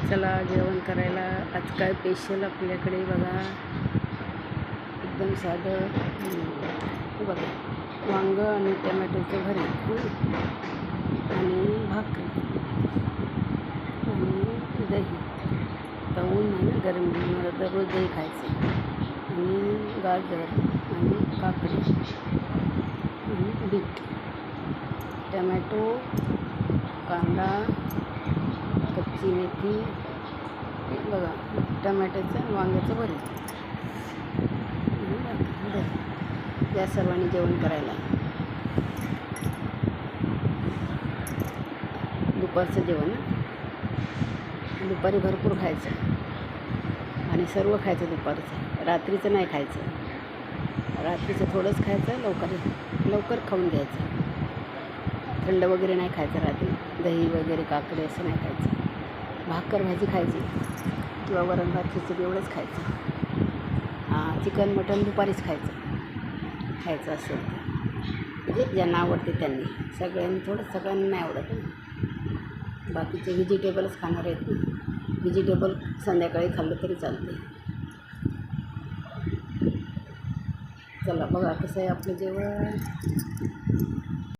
चला जेवण करायला. आज काय स्पेशल आपल्याकडे बघा, एकदम साधं. बघा, वांगं आणि टमॅटोचं भरीत आणि भाकरी आणि दही. आता ऊन आहे ना, गरमी, मला दररोज दही खायचं. आणि गाजर आणि काकडी आणि बीट, टमॅटो, कांदा, कच्ची मेथी. बघा, टमॅटोचं वांग्याचं भरीत. या सर्वांनी जेवण करायला. दुपारचं जेवण दुपारी भरपूर खायचं आणि सर्व खायचं दुपारचं. रात्रीचं नाही खायचं. रात्रीचं थोडंच खायचं, लवकर खाऊन घ्यायचं. थंड वगैरे नाही खायचं रात्री. दही वगैरे, काकडी असं नाही खायचं. भाकर भाजी खायची किंवा वरण भात, खिचडी एवढंच खायचं. चिकन मटण दुपारीच खायचं असेल म्हणजे ज्यांना आवडते त्यांनी. सगळ्यांना नाही आवडत ना. बाकीचे व्हेजिटेबलच खाणार आहेत ना. व्हेजिटेबल संध्याकाळी खाल्लं तरी चालते. चला बघा कसं आहे आपलं जेवण.